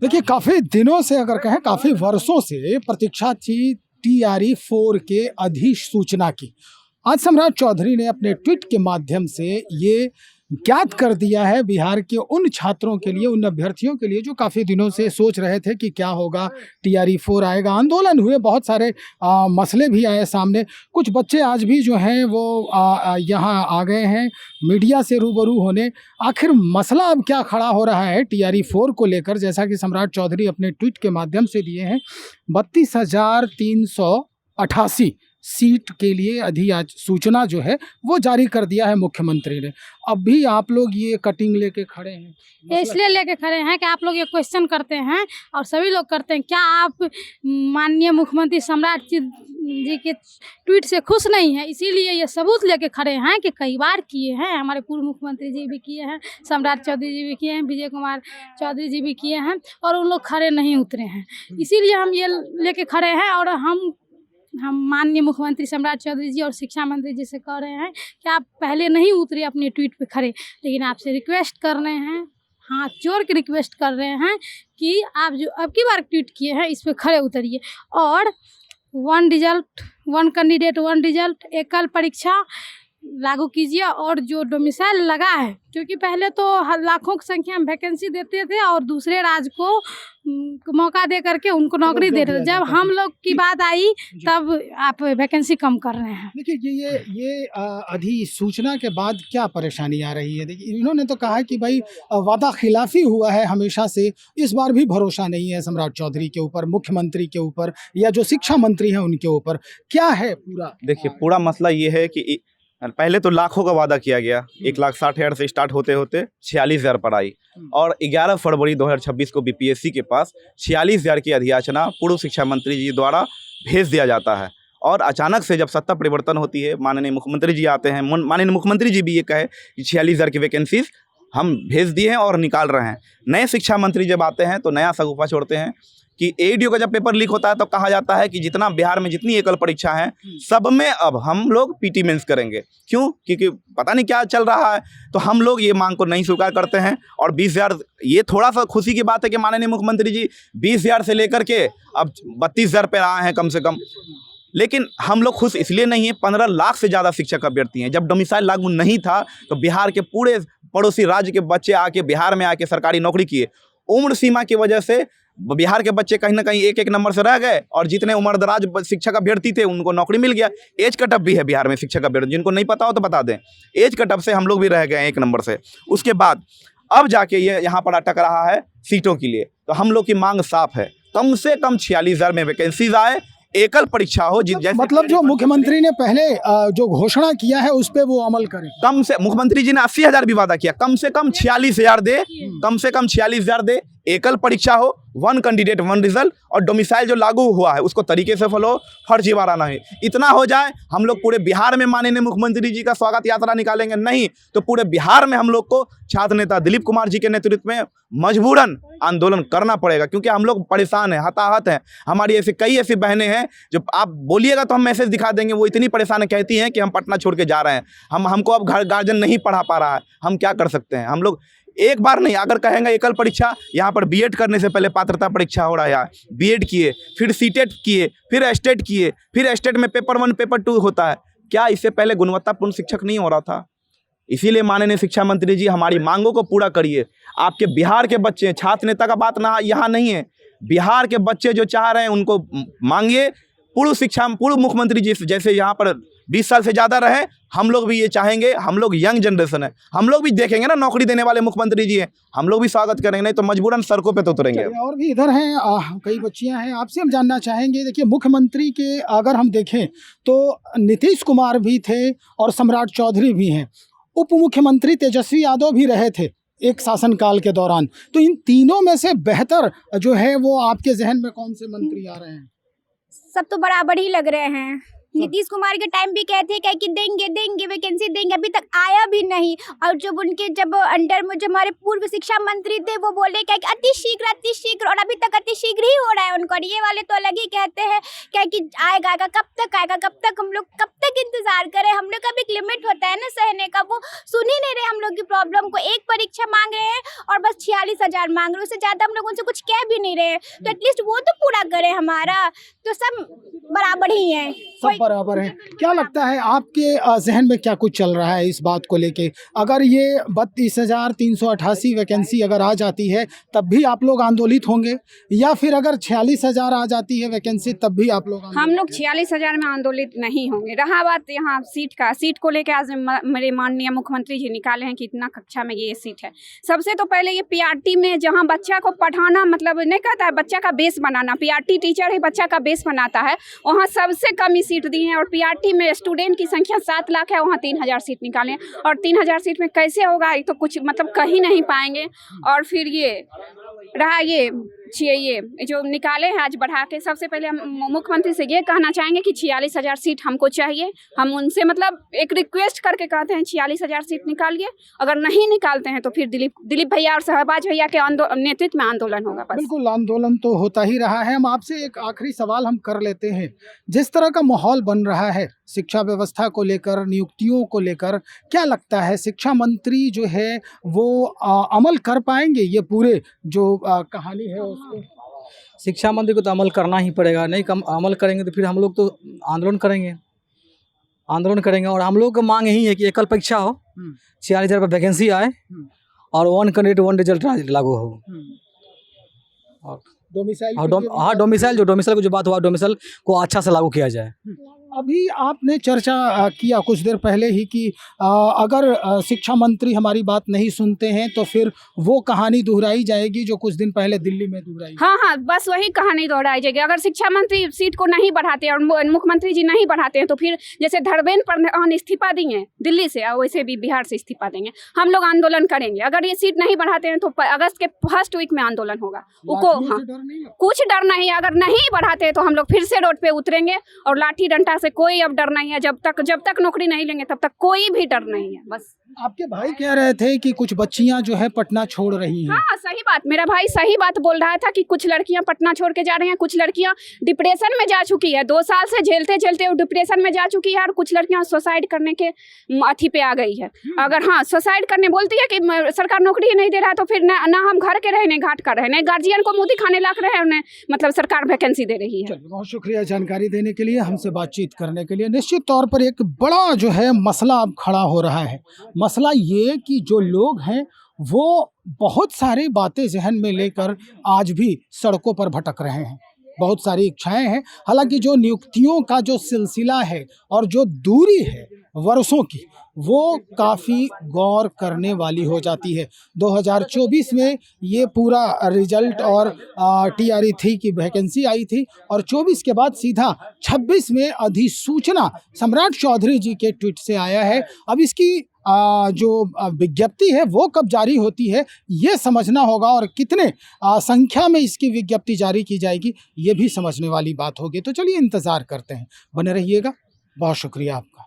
देखिए, काफ़ी दिनों से अगर कहें काफ़ी वर्षों से प्रतीक्षा थी टीआरई 4 के अधिसूचना की। आज सम्राट चौधरी ने अपने ट्वीट के माध्यम से ये ज्ञात कर दिया है बिहार के उन छात्रों के लिए, उन अभ्यर्थियों के लिए जो काफ़ी दिनों से सोच रहे थे कि क्या होगा, टीआरई 4 आएगा। आंदोलन हुए, बहुत सारे मसले भी आए सामने। कुछ बच्चे आज भी जो हैं वो यहाँ आ गए हैं मीडिया से रूबरू होने। आखिर मसला अब क्या खड़ा हो रहा है टीआरई 4 को लेकर, जैसा कि सम्राट चौधरी अपने ट्वीट के माध्यम से दिए हैं। 32,388 सीट के लिए अधिसूचना जो है वो जारी कर दिया है मुख्यमंत्री ने। अब भी आप लोग ये कटिंग लेके खड़े हैं, ये इसलिए लेके खड़े हैं कि आप लोग ये क्वेश्चन करते हैं और सभी लोग करते हैं, क्या आप माननीय मुख्यमंत्री सम्राट जी के ट्वीट से खुश नहीं है? इसीलिए ये सबूत लेके खड़े हैं कि कई बार किए हैं, हमारे पूर्व मुख्यमंत्री जी भी किए हैं, सम्राट चौधरी जी भी किए हैं, विजय कुमार चौधरी जी भी किए हैं और उन लोग खड़े नहीं उतरे हैं। इसीलिए हम ये लेके खड़े हैं और हम माननीय मुख्यमंत्री सम्राट चौधरी जी और शिक्षा मंत्री जी से कह रहे हैं कि आप पहले नहीं उतरे अपने ट्वीट पे खड़े, लेकिन आपसे रिक्वेस्ट कर रहे हैं, हाथ जोड़ के रिक्वेस्ट कर रहे हैं कि आप जो अब की बार ट्वीट किए हैं इस पे खड़े उतरिए और one result, one candidate one result, एकल परीक्षा लागू कीजिए। और जो डोमिसाइल लगा है, क्योंकि पहले तो लाखों की संख्या में वैकेंसी देते थे और दूसरे राज्य को मौका दे करके उनको नौकरी दे रहे थे। जब हम लोग की बात आई तब आप वैकेंसी कम कर रहे हैं। देखिए, ये अधिसूचना के बाद क्या परेशानी आ रही है? देखिए, इन्होंने तो कहा कि भाई वादा खिलाफी हुआ है हमेशा से, इस बार भी भरोसा नहीं है सम्राट चौधरी के ऊपर, मुख्यमंत्री के ऊपर या जो शिक्षा मंत्री हैं उनके ऊपर। क्या है पूरा? देखिए, पूरा मसला ये है कि पहले तो लाखों का वादा किया गया, 1,60,000 से स्टार्ट होते होते 46,000 पर आई और 11 फरवरी 2026 को बीपीएससी के पास 46,000 की अधियाचना पूर्व शिक्षा मंत्री जी द्वारा भेज दिया जाता है। और अचानक से जब सत्ता परिवर्तन होती है, माननीय मुख्यमंत्री जी आते हैं, माननीय मुख्यमंत्री जी भी ये कहे कि 46,000 की वैकेंसीज हम भेज दिए हैं और निकाल रहे हैं। नए शिक्षा मंत्री जब आते हैं तो नया सगुफा छोड़ते हैं कि एडीओ का जब पेपर लीक होता है तो कहा जाता है कि जितना बिहार में जितनी एकल परीक्षा है सब में अब हम लोग पीटी मेंस करेंगे। क्यों? क्योंकि पता नहीं क्या चल रहा है। तो हम लोग ये मांग को नहीं स्वीकार करते हैं और 20,000, ये थोड़ा सा खुशी की बात है कि माननीय मुख्यमंत्री जी 20,000 से लेकर के अब 32,000 पे आए हैं कम से कम। लेकिन हम लोग खुश इसलिए नहीं है, 15 लाख से ज़्यादा शिक्षक अभ्यर्थी हैं। जब डोमिसाइल लागू नहीं था तो बिहार के पूरे पड़ोसी राज्य के बच्चे आके बिहार में आके सरकारी नौकरी किए। उम्र सीमा की वजह से बिहार के बच्चे कहीं ना कहीं एक नंबर से रह गए और जितने उम्रदराज शिक्षक अभ्यर्थी थे उनको नौकरी मिल गया। एज कटअप भी है बिहार में शिक्षक अभ्यर्थी, जिनको नहीं पता हो तो बता दें, एज कटअप से हम लोग भी रह गए 1 नंबर से। उसके बाद अब जाके ये यहाँ पर अटक रहा है सीटों के लिए। तो हम लोग की मांग साफ है, कम से कम 46,000 में वैकेंसीज आए, एकल परीक्षा हो। मतलब जो मुख्यमंत्री ने पहले जो घोषणा किया है उस पे वो अमल करें। कम से मुख्यमंत्री जी ने 80,000 भी वादा किया, कम से कम 46,000 दे, कम से कम 46,000 दे, एकल परीक्षा हो, वन कैंडिडेट वन रिजल्ट और डोमिसाइल जो लागू हुआ है उसको तरीके से फॉलो, फर्जीवाड़ा नहीं। इतना हो जाए हम लोग पूरे बिहार में माननीय मुख्यमंत्री जी का स्वागत यात्रा निकालेंगे। नहीं तो पूरे बिहार में हम लोग को छात्र नेता दिलीप कुमार जी के नेतृत्व में मजबूरन आंदोलन करना पड़ेगा, क्योंकि हम लोग परेशान हैं, हताहत हैं। हमारी कई ऐसी बहनें हैं जो आप बोलिएगा तो हम मैसेज दिखा देंगे, वो इतनी परेशान कहती हैं कि हम पटना छोड़ के जा रहे हैं, हमको अब घर गार्जियन नहीं पढ़ा पा रहा है, हम क्या कर सकते हैं। हम लोग एक बार नहीं, अगर कहेंगे एकल परीक्षा, यहाँ पर बीएड करने से पहले पात्रता परीक्षा हो रहा है, बीएड किए, फिर सीटेट किए, फिर एस्टेट किए, फिर एस्टेट में पेपर 1 पेपर 2 होता है। क्या इससे पहले गुणवत्तापूर्ण शिक्षक नहीं हो रहा था? इसीलिए माननीय शिक्षा मंत्री जी हमारी मांगों को पूरा करिए। आपके बिहार के बच्चे, छात्र नेता का बात ना यहाँ नहीं है, बिहार के बच्चे जो चाह रहे हैं उनको मांगिए। पूर्व मुख्यमंत्री जी जैसे यहाँ पर 20 साल से ज़्यादा रहे, हम लोग भी ये चाहेंगे। हम लोग यंग जनरेशन है, हम लोग भी देखेंगे ना, नौकरी देने वाले मुख्यमंत्री जी हैं, हम लोग भी स्वागत करेंगे, नहीं तो मजबूरन सड़कों पे तो उतरेंगे। और भी इधर हैं कई बच्चियां हैं, आपसे हम जानना चाहेंगे। देखिए, मुख्यमंत्री के अगर हम देखें तो नीतीश कुमार भी थे और सम्राट चौधरी भी हैं, उप मुख्यमंत्री तेजस्वी यादव भी रहे थे एक शासनकाल के दौरान। तो इन तीनों में से बेहतर जो है वो आपके जहन में कौन से मंत्री आ रहे हैं? सब तो बराबर ही लग रहे हैं। नीतीश कुमार के टाइम भी कहते हैं कि देंगे वैकेंसी देंगे, अभी तक आया भी नहीं। और जब उनके अंडर में जो हमारे पूर्व शिक्षा मंत्री थे वो बोले क्या कि अति शीघ्र, और अभी तक अति शीघ्र ही हो रहा है उनको, और ये वाले तो अलग ही कहते हैं क्या कि आएगा आएगा, कब तक आएगा, कब तक हम लोग कब तक इंतजार करें। हम लोग का भी एक लिमिट होता है ना सहने का, वो सुन ही नहीं रहे हम लोग की प्रॉब्लम को। एक परीक्षा मांग रहे हैं और बस 46,000 मांग रहे हैं, उससे ज़्यादा हम लोग उनसे कुछ कह भी नहीं रहे हैं। तो एटलीस्ट वो तो पूरा करें हमारा, तो सब बराबर ही हैं। सब बराबर है। क्या लगता है आपके जहन में क्या कुछ चल रहा है इस बात को लेके? अगर ये 32,388 वैकेंसी अगर आ जाती है तब भी आप लोग आंदोलित होंगे, या फिर अगर 46,000 आ जाती है वैकेंसी तब भी आप लोग हम लोग 46,000 में आंदोलित नहीं होंगे। रहा बात यहाँ सीट को लेकर, आज मेरे माननीय मुख्यमंत्री जी निकाले हैं कि इतना कक्षा में ये सीट है। सबसे तो पहले ये पीआरटी में जहाँ बच्चा को पढ़ाना, मतलब नहीं कहता है बच्चा का बेस बनाना, पीआरटी टीचर ही बच्चा का बेस बनाता है, वहाँ सबसे कम ही सीट दी हैं। और पीआरटी में स्टूडेंट की संख्या 7 लाख है, वहाँ 3,000 सीट निकाले हैं। और 3,000 सीट में कैसे होगा, ये तो कुछ मतलब कह ही नहीं पाएंगे। और फिर ये रहा ये जो निकाले हैं आज बढ़ा के, सबसे पहले हम मुख्यमंत्री से ये कहना चाहेंगे कि 46,000 सीट हमको चाहिए। हम उनसे मतलब एक रिक्वेस्ट करके कहते हैं 46,000 सीट निकालिए। अगर नहीं निकालते हैं तो फिर दिलीप भैया और शहबाज भैया के नेतृत्व में आंदोलन होगा। बस बिल्कुल, आंदोलन तो होता ही रहा है। हम आपसे एक आखिरी सवाल हम कर लेते हैं। जिस तरह का माहौल बन रहा है शिक्षा व्यवस्था को लेकर, नियुक्तियों को लेकर, क्या लगता है शिक्षा मंत्री जो है वो अमल कर पाएंगे ये पूरे जो कहानी है उसको? शिक्षा मंत्री को तो अमल करना ही पड़ेगा, नहीं अमल करेंगे तो फिर हम लोग तो आंदोलन करेंगे। और हम लोग की मांग यही है कि एकल परीक्षा हो, 46,000 पर वैकेंसी आए और 1 कैंडिडेट 1 रिजल्ट लागू हो। और डोमिसाइल को जो बात हुआ, डोमिसाइल को अच्छा से लागू किया जाए। अभी आपने चर्चा किया कुछ देर पहले ही कि अगर शिक्षा मंत्री हमारी बात नहीं सुनते हैं तो फिर वो कहानी दोहराई जाएगी जो कुछ दिन पहले दिल्ली में दोहराई। हाँ, बस वही कहानी दोहराई जाएगी। अगर शिक्षा मंत्री सीट को नहीं बढ़ाते और मुख्यमंत्री जी नहीं बढ़ाते हैं तो फिर जैसे धर्मेंद्र प्रधान इस्तीफा दिए दिल्ली से, वैसे भी बिहार से इस्तीफा देंगे। हम लोग आंदोलन करेंगे। अगर ये सीट नहीं बढ़ाते हैं तो अगस्त के फर्स्ट वीक में आंदोलन होगा। हाँ, कुछ डर नहीं। अगर नहीं बढ़ाते तो हम लोग फिर से रोड पे उतरेंगे और लाठी डंडा से कोई अब डर नहीं है। जब तक नौकरी नहीं लेंगे तब तक कोई भी डर नहीं है। बस आपके भाई कह रहे थे कि कुछ बच्चियां जो है पटना छोड़ रही हैं। हाँ, सही बात। मेरा भाई सही बात बोल रहा था कि कुछ लड़कियां पटना छोड़ के जा रही हैं, कुछ लड़कियां डिप्रेशन में जा चुकी है। 2 साल से झेलते वो डिप्रेशन में जा चुकी है और कुछ लड़कियां सुसाइड करने के अथी पे आ गई है। अगर हाँ सुसाइड करने बोलती है कि सरकार नौकरी नहीं दे रहा है तो फिर ना हम घर के रहे, घाट कर रहे, गार्जियन को मुँह दिखाने लग रहे हैं, उन्हें मतलब सरकार वैकेंसी दे रही है। बहुत शुक्रिया जानकारी देने के लिए, हमसे बातचीत करने के लिए। निश्चित तौर पर एक बड़ा जो है मसला अब खड़ा हो रहा है। मसला ये कि जो लोग हैं वो बहुत सारी बातें जहन में लेकर आज भी सड़कों पर भटक रहे हैं। बहुत सारी इच्छाएं हैं। हालांकि जो नियुक्तियों का जो सिलसिला है और जो दूरी है वर्षों की, वो काफ़ी गौर करने वाली हो जाती है। 2024 में ये पूरा रिजल्ट और TRE 3 की वैकेंसी आई थी और 24 के बाद सीधा 26 में अधिसूचना सम्राट चौधरी जी के ट्वीट से आया है। अब इसकी जो विज्ञप्ति है वो कब जारी होती है ये समझना होगा और कितने संख्या में इसकी विज्ञप्ति जारी की जाएगी ये भी समझने वाली बात होगी। तो चलिए इंतज़ार करते हैं, बने रहिएगा। बहुत शुक्रिया आपका।